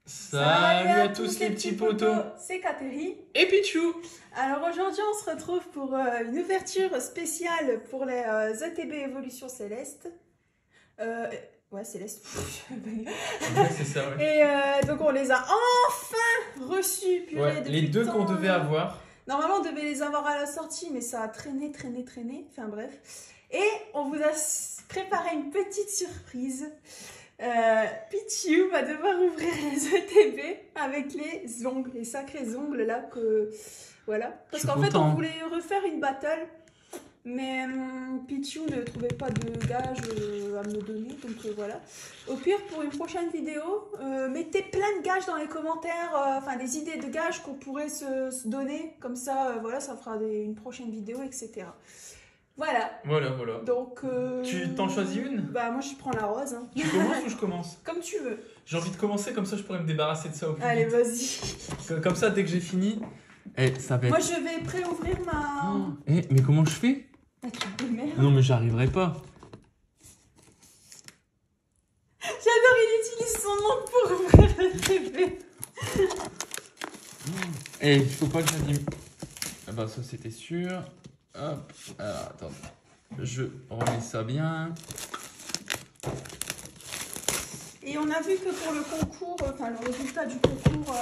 Salut à tous les petits potos, c'est Catherine et Pichou. Alors aujourd'hui on se retrouve pour une ouverture spéciale pour les ETB Évolution Céleste. Ouais, Céleste. Ouais, c'est ça, ouais. Et donc on les a enfin reçus. Ouais, les deux qu'on devait avoir. Normalement on devait les avoir à la sortie, mais ça a traîné. Enfin bref. Et on vous a préparé une petite surprise. Pichou va devoir ouvrir les ETB avec les ongles, les sacrés ongles là que voilà. Parce qu'en fait on voulait refaire une battle, mais Pichou ne trouvait pas de gage à me donner, donc voilà. Au pire pour une prochaine vidéo, mettez plein de gages dans les commentaires, enfin des idées de gages qu'on pourrait se donner, comme ça voilà, ça fera une prochaine vidéo, etc. Voilà. Donc, tu t'en choisis une? Bah moi je prends la rose. Hein. Tu commences ou je commence? Comme tu veux. J'ai envie de commencer, comme ça je pourrais me débarrasser de ça au plus Allez, vite. vas-y. Comme ça, dès que j'ai fini... ça va être... Moi je vais pré-ouvrir ma... Oh, mais comment je fais? Non mais j'arriverai pas. J'adore, il utilise son nom pour ouvrir le TV. Il faut pas que j'anime... Ah bah ça c'était sûr. Hop, alors attends, je remets ça bien. Et on a vu que pour le concours, enfin le résultat du concours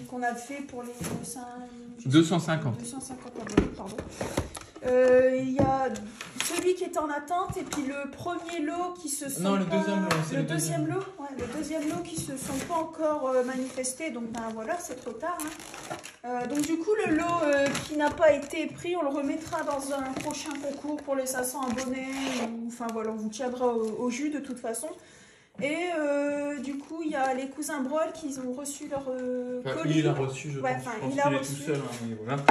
qu'on a fait pour les 250. 250 abonnés, pardon. Il y a celui qui est en attente et puis le premier lot qui se sont... Non, le deuxième lot. Le deuxième lot, ouais, le deuxième lot qui se sont pas encore manifestés, donc ben voilà, c'est trop tard. Hein. Donc du coup, le lot qui n'a pas été pris, on le remettra dans un prochain concours pour les 500 abonnés. Enfin voilà, on vous tiendra au jus de toute façon. Et du coup, il y a les cousins Brol qui ont reçu leur colis. Il a reçu, je pense. Enfin, il a est reçu. tout seul, hein, mais voilà.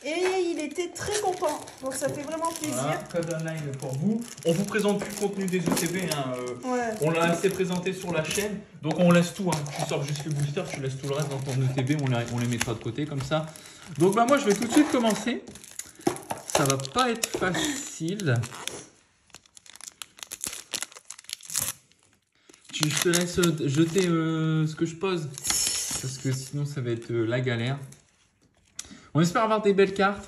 Et il était très content, donc ça fait vraiment plaisir. Voilà, code online pour vous. On vous présente plus le contenu des ETB, hein, ouais. On l'a assez présenté sur la chaîne, donc on laisse tout, hein. Tu sors juste le booster, tu laisses tout le reste dans ton ETB, on les mettra de côté comme ça. Donc bah moi je vais tout de suite commencer. Ça va pas être facile. Je te laisse jeter ce que je pose, parce que sinon ça va être la galère. On espère avoir des belles cartes.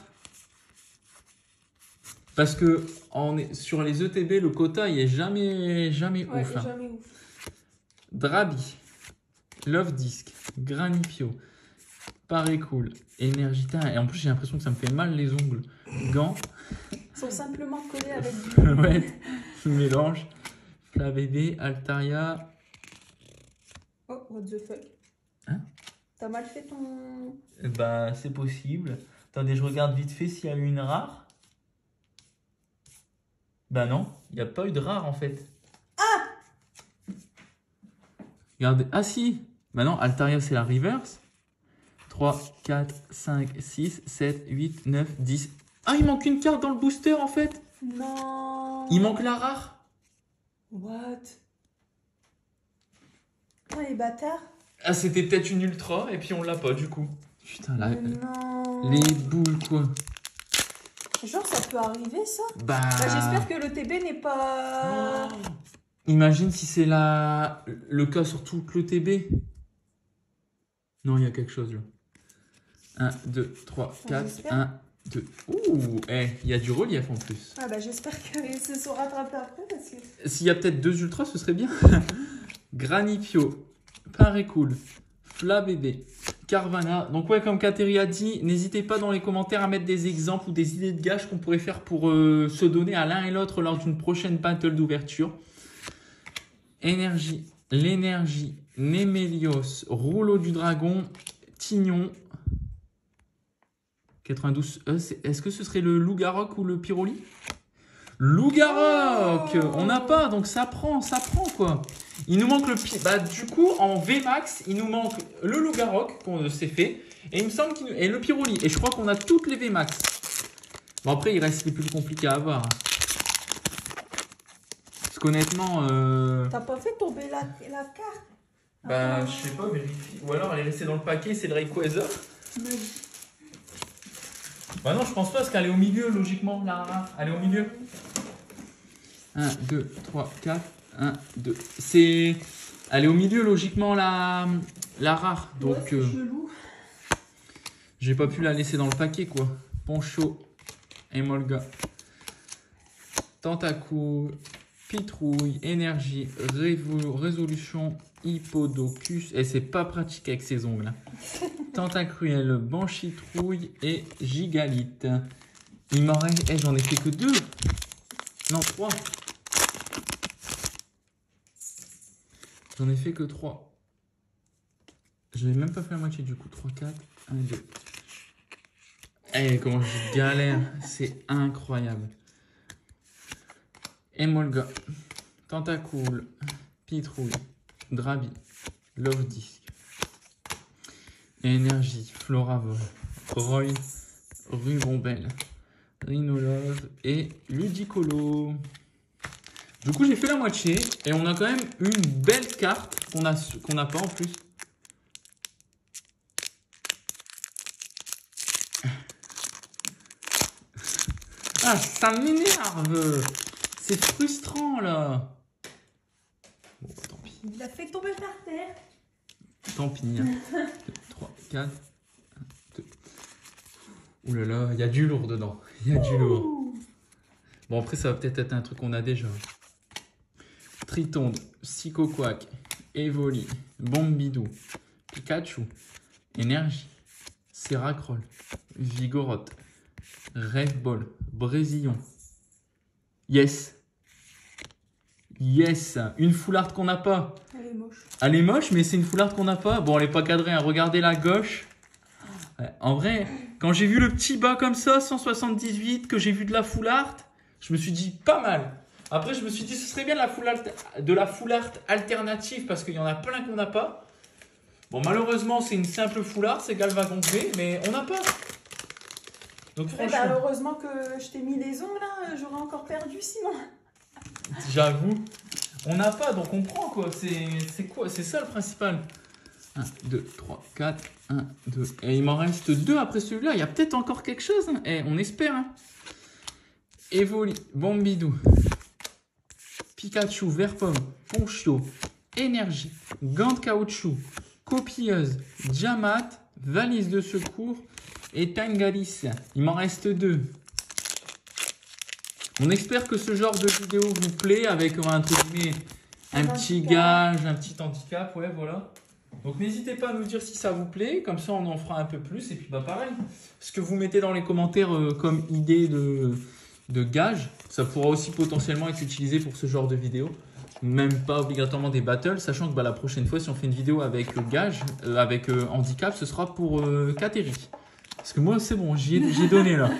Parce que sur les ETB, le quota, il est jamais Ouais, ouf. Hein. Jamais ouf. Drabi, Love Disc, Granifio, Pareil Cool, Energita. Et en plus, j'ai l'impression que ça me fait mal les ongles. Gants. Ils sont simplement collés avec du... Ouais, mélange. Flavébé, Altaria. Oh, what the fuck. Hein? T'as mal fait ton... Bah, c'est possible. Attendez, je regarde vite fait s'il y a eu une rare. Bah non, il n'y a pas eu de rare en fait. Ah! Regardez. Ah si! Bah non, Altaria c'est la reverse. 3, 4, 5, 6, 7, 8, 9, 10. Ah, il manque une carte dans le booster en fait. Non. Il manque la rare. What? Oh, les bâtards. Ah, c'était peut-être une ultra et puis on l'a pas du coup. Putain, là. Non. Les boules quoi. Genre, ça peut arriver ça? Bah j'espère que le TB n'est pas... Oh. Imagine si c'est le cas sur tout le TB. Non, il y a quelque chose là. 1, 2, 3, 4, 1, 2. Ouh, il y a du relief en plus. Ah bah j'espère qu'ils se sont rattrapés après parce que... S'il y a peut-être 2 ultras, ce serait bien. Granifio, Pareil Cool, Flavébé, Carvana. Donc ouais, comme Catherine a dit, n'hésitez pas dans les commentaires à mettre des exemples ou des idées de gages qu'on pourrait faire pour se donner à l'un et l'autre lors d'une prochaine battle d'ouverture. L'énergie, Némélios, Rouleau du Dragon, Tignon. 92. Est-ce que ce serait le Loup-Garok ou le Pyroli? Loup-Garok! Oh. On n'a pas, donc ça prend quoi. Il nous manque du coup, en VMAX, il nous manque le Loup-Garok qu'on s'est fait. Et il me semble et le Pyroli. Et je crois qu'on a toutes les VMAX. Bon, après, il reste les plus compliqués à avoir. Parce qu'honnêtement... T'as pas fait tomber la carte? Bah, je sais pas, vérifie. Ou alors elle est restée dans le paquet, c'est le Rayquaza. Bah non, je pense pas, parce qu'elle est au milieu, logiquement, la rare. Elle est au milieu. 1, 2, 3, 4, 1, 2. C'est... Elle est au milieu, logiquement, la rare. Donc, Ouais, c'est chelou. j'ai pas pu la laisser dans le paquet, quoi. Poncho, Emolga, Tentacool, Pitrouille, Énergie, Résolution, Hippodocus. Et c'est pas pratique avec ses ongles. Hein. Tentacruel, Banchitrouille et Gigalite. Il m'en reste. Eh, j'en ai fait que 2. Non, 3. J'en ai fait que 3. Je n'ai même pas fait la moitié du coup. 3, 4, 1, 2. Eh, comment je galère. C'est incroyable. Emolga, Tentacool, Pitrouille, Drabi, Love Disc, Énergie, Floravol, Roy, Rubombelle, Rhinolove et Ludicolo. Du coup, j'ai fait la moitié et on a quand même une belle carte qu'on n'a pas en plus. Ah, ça m'énerve. C'est frustrant là. Bon, tant pis. Il l'a fait tomber par terre. Tant pis. 2, 3, 4, 1, 2. Ouh là là, il y a du lourd dedans. Il y a du lourd. Bon, après, ça va peut-être être un truc qu'on a déjà. Tritonde, Psychoquack, Evoli, Bombidou, Pikachu, Énergie, Seracroll, Vigoroth, Rêve-Ball, Brésillon. Yes. Yes. Une foularde qu'on n'a pas. Elle est moche. Elle est moche, mais c'est une foularde qu'on n'a pas. Bon, elle n'est pas cadrée. Hein. Regardez la gauche. Ouais, en vrai, quand j'ai vu le petit bas comme ça, 178, que j'ai vu de la foularde, je me suis dit pas mal. Après, je me suis dit ce serait bien de la foularde alternative parce qu'il y en a plein qu'on n'a pas. Bon, malheureusement, c'est une simple foularde, c'est Galvagond V, mais on n'a pas. Donc, Ouais, franchement, bah, heureusement que je t'ai mis les ongles, là, j'aurais encore perdu sinon. j'avoue, on n'a pas, donc on prend quoi. C'est quoi? C'est ça le principal. 1, 2, 3, 4, 1, 2. Et il m'en reste 2 après celui-là. Il y a peut-être encore quelque chose. Hein. Et on espère. Hein. Evoli, Bombidou, Pikachu, Verpomme, Ponchio, Énergie, Gant de caoutchouc, Copieuse, Diamat, Valise de secours et Tangalis. Il m'en reste 2. On espère que ce genre de vidéo vous plaît avec entre guillemets un petit gage, un petit handicap. Ouais, voilà. Donc n'hésitez pas à nous dire si ça vous plaît, comme ça on en fera un peu plus. Et puis bah pareil, ce que vous mettez dans les commentaires comme idée de gage, ça pourra aussi potentiellement être utilisé pour ce genre de vidéo. Même pas obligatoirement des battles, sachant que bah, la prochaine fois si on fait une vidéo avec gage, avec handicap, ce sera pour Kateri. Parce que moi c'est bon, j'ai donné là.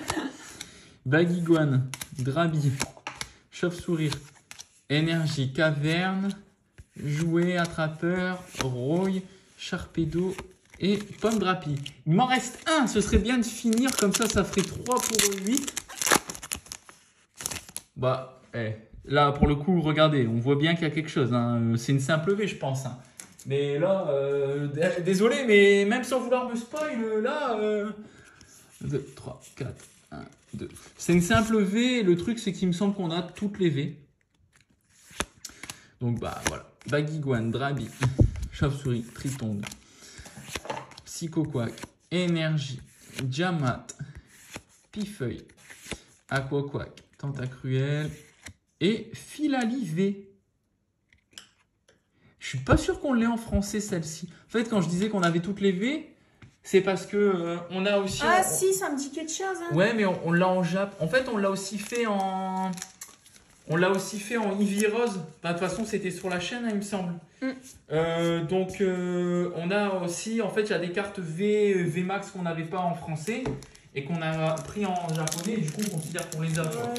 Baguiguane, Drabi, Chauve-Sourire, Énergie, Caverne, Jouet, Attrapeur, Roy, Charpedo et Pomme Drapi. Il m'en reste un, ce serait bien de finir comme ça ferait 3 pour 8. Bah, là pour le coup, regardez, on voit bien qu'il y a quelque chose. Hein. C'est une simple V, je pense. Hein. Mais là, désolé, mais même sans vouloir me spoil, là, 2, 3, 4, 1, 2. C'est une simple V, le truc c'est qu'il me semble qu'on a toutes les V. Donc bah voilà. Baguiguane, Drabi, Chauve-Souris, Tritonde, Psychoquack, Énergie, Diamat, Pifeuille, Aquaquack, Tentacruel et Filali V. Je suis pas sûr qu'on l'ait en français celle-ci. En fait, quand je disais qu'on avait toutes les V, c'est parce que on a aussi. Ah si, ça me dit quelque chose. Hein. Ouais, mais on l'a en Jap. En fait, on l'a aussi fait en. On l'a aussi fait en Eevee Rose. Bah, de toute façon, c'était sur la chaîne, hein, il me semble. Donc, on a aussi, en fait, il y a des cartes VMAX qu'on n'avait pas en français et qu'on a pris en japonais. Et du coup, on considère qu'on les a. Ouais.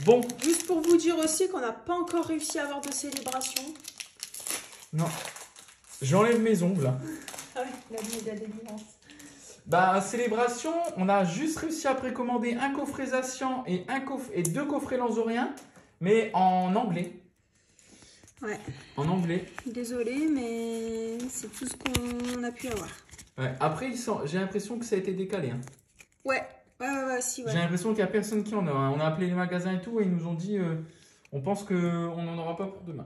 Bon. Juste pour vous dire aussi qu'on n'a pas encore réussi à avoir de célébration. Non. J'enlève mes ongles. Là. Ah ouais, la délivrance. Bah, célébration, on a juste réussi à précommander un coffret Zacian et 2 coffrets Lanzorien, mais en anglais. Ouais. En anglais. Désolée, mais c'est tout ce qu'on a pu avoir. Ouais. Après, j'ai l'impression que ça a été décalé. Hein. Ouais, si, ouais. J'ai l'impression qu'il n'y a personne qui en a. Hein. On a appelé les magasins et tout, et ils nous ont dit on pense qu'on n'en aura pas pour demain.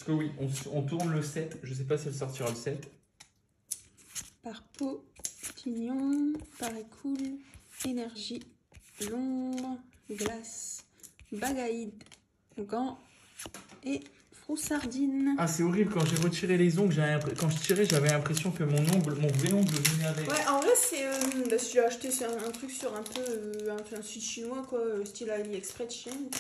Parce que oui, on tourne le 7. Je sais pas si elle sortira le 7. Par peau, tignon, paraît cool, énergie, l'ombre, glace, bagaïde, gants et froussardine. Ah, c'est horrible, quand j'ai retiré les ongles, quand je tirais, j'avais l'impression que mon vrai ongle venait avec. Ouais, en vrai, c'est. J'ai acheté un truc sur un peu. Un site chinois, quoi, style AliExpress Chine.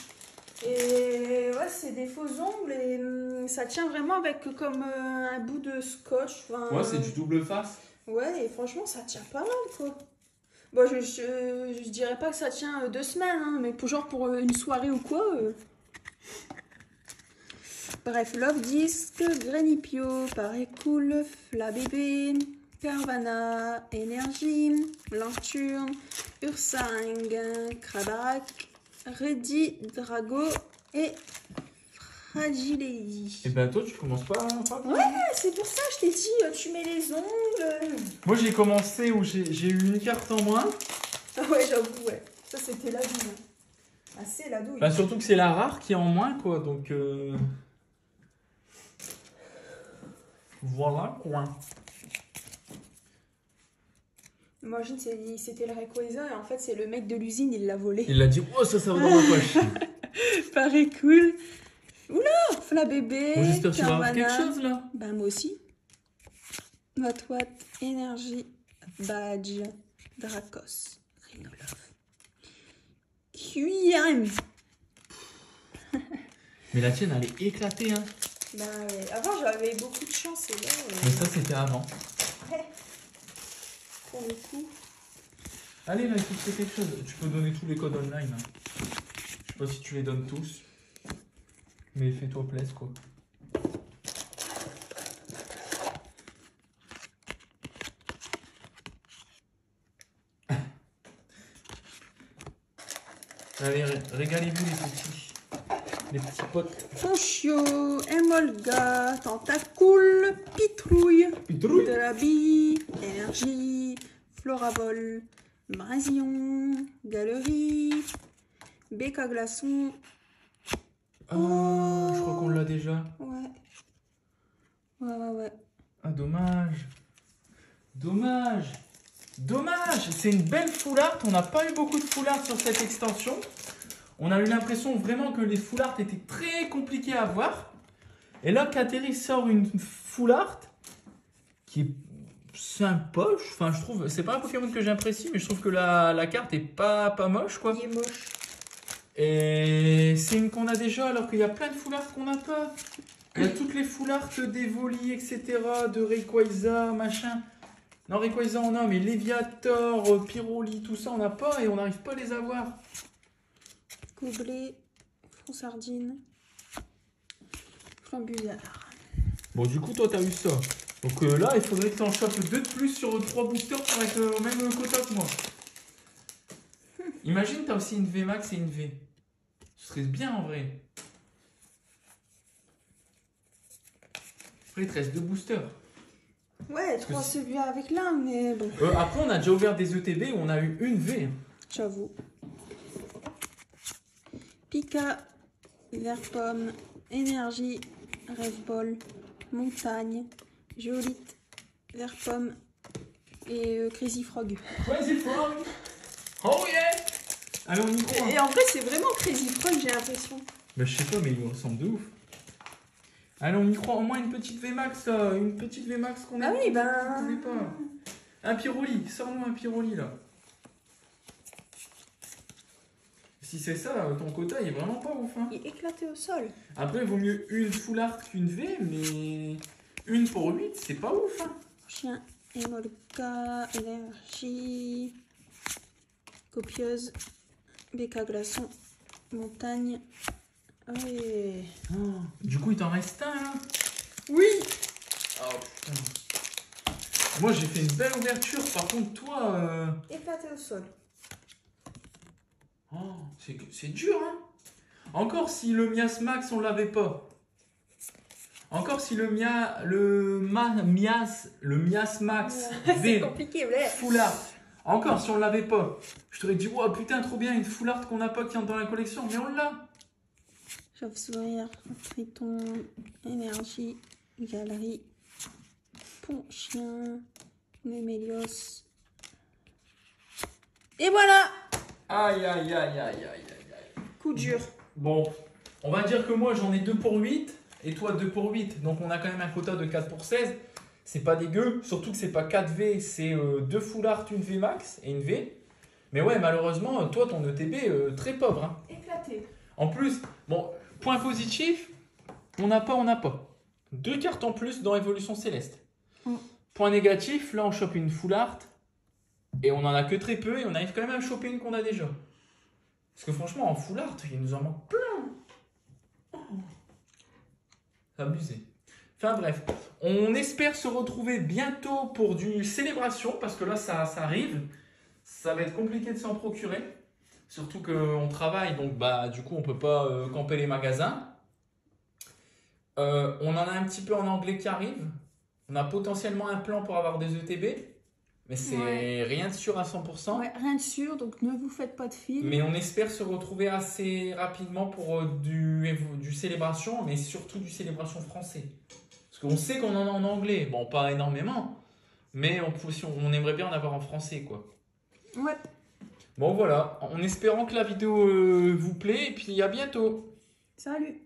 Et ouais, c'est des faux ongles et ça tient vraiment avec comme un bout de scotch. Ouais, c'est du double face. Ouais, et franchement, ça tient pas mal, quoi. Bon, je dirais pas que ça tient 2 semaines, hein, mais pour une soirée ou quoi. Bref, Love Disc, Granipio, Paraît Cool, Fla Bébé, Carvana, Énergie, Lanturne, Ursang, Krabarak, Ready, Drago et Fragilei. Et ben toi, tu commences pas. Ouais, c'est pour ça, je t'ai dit, tu mets les ongles. Moi, j'ai commencé où j'ai eu une carte en moins. Ah ouais, j'avoue, ouais. Ça, c'était la douille. Ah, c'est la douille. Bah, surtout que c'est la rare qui est en moins, quoi. Donc, voilà, quoi. Imagine, c'était le Rayquaza et en fait, c'est le mec de l'usine, il l'a volé. Il l'a dit, oh, ça va dans ma poche. Paraît cool. Oula, Fla Bébé. Bon, j'espère que tu vas avoir Carvana. quelque chose, là. Bah, moi aussi. Watt, Énergie, Badge, Dracos, Rhinolove. QIM. Mais la tienne, elle est éclatée, hein. Bah, ouais. Avant, j'avais beaucoup de chance et là. Mais ça, c'était avant. Ouais. Pour le coup. Allez, là, il faut que c'est quelque chose. Tu peux donner tous les codes online. Hein. Je sais pas si tu les donnes tous. Mais fais-toi plaisir, quoi. Allez, régalez-vous les petits potes. Ponchio, Emolga, Tentacool, Pitrouille, Pitrouille. Drabi, Énergie, Florabol, Brasillon, Galerie, Béca Glaçon. Ah, je crois qu'on l'a déjà. Ouais. Ouais. Ah, dommage. Dommage. C'est une belle full art. On n'a pas eu beaucoup de full art sur cette extension. On a eu l'impression vraiment que les full art étaient très compliqués à avoir. Et là, Kateris sort une full art qui est sympa. Enfin, je trouve, c'est pas un Pokémon que j'apprécie, mais je trouve que la carte est pas moche, quoi. Il est moche. Et c'est une qu'on a déjà, alors qu'il y a plein de full art qu'on n'a pas. Il y a toutes les full art d'Evoli, etc., de Rayquaza, machin. Non, Rayquaza on a, mais Léviator, Pyroli, tout ça on n'a pas et on n'arrive pas à les avoir. Gobelet, Froussardine, Flambusard. Bon, du coup, toi, t'as eu ça. Donc là, il faudrait que tu en chopes 2 de plus sur 3 boosters pour être au même quota que moi. Imagine, t'as aussi une VMAX et une V. Ce serait bien en vrai. Après, il te reste 2 boosters. Ouais, 3 celui-là avec l'un, mais bon. Après, on a déjà ouvert des ETB où on a eu une V. J'avoue. Pika, Vert Pomme, Énergie, Rêve Ball, Montagne, Géolite, Vert Pomme et Crazy Frog. Crazy Frog. Oh yeah. Alors, on y croit. Et en vrai, c'est vraiment Crazy Frog, j'ai l'impression. Bah, je sais pas, mais il me ressemble de ouf. Allez, on y croit, au moins une petite VMAX, une petite VMAX qu'on a. Ah oui, ben. On connaît pas. Un Pyroli, sors-nous un Pyroli là. Si c'est ça, ton quota il est vraiment pas ouf. Hein. Il est éclaté au sol. Après, il vaut mieux une full art qu'une V, mais une pour 8, c'est pas ouf. Hein. Chien, Emolga, Énergie, Copieuse, Béca Glaçon, Montagne. Ouais. Oh, du coup, il t'en reste un là. Oui. Oh putain. Moi, j'ai fait une belle ouverture. Par contre, toi. Éclaté au sol. Oh, c'est dur, hein. Encore si le Miasmax, on l'avait pas. Encore si le Miasmax C'est V compliqué, ouais. full art. Encore si on l'avait pas. Je t'aurais dit, oh putain, trop bien, une full art qu'on n'a pas qui entre dans la collection. Mais on l'a. Chauve-sourire, Triton, Énergie, Galerie, Pont Chien, Némélios. Et voilà! Aïe, aïe, aïe, aïe, aïe, aïe, aïe. Coup dur. Bon, on va dire que moi j'en ai 2 pour 8 et toi 2 pour 8. Donc on a quand même un quota de 4 pour 16. C'est pas dégueu, surtout que c'est pas 4 V, c'est 2 full art, une V max et une V. Mais ouais, malheureusement, toi ton ETB très pauvre. Hein. Éclaté. En plus, bon, point positif, on n'a pas. 2 cartes en plus dans Évolution Céleste. Point négatif, là on chope une full art et on en a que très peu et on arrive quand même à choper une qu'on a déjà. Parce que franchement, en full art, il nous en manque plein. C'est abusé. Enfin bref, on espère se retrouver bientôt pour du célébration parce que là ça arrive. Ça va être compliqué de s'en procurer. Surtout qu'on travaille, donc bah, du coup on peut pas camper les magasins. On en a un petit peu en anglais qui arrive. On a potentiellement un plan pour avoir des ETB. Mais c'est rien de sûr à 100%. Ouais, rien de sûr, donc ne vous faites pas de film. Mais on espère se retrouver assez rapidement pour du célébration, mais surtout du célébration français. Parce qu'on sait qu'on en a en anglais. Bon, pas énormément, mais on aimerait bien en avoir en français, quoi. Ouais. Bon, voilà. En espérant que la vidéo vous plaît, et puis à bientôt. Salut.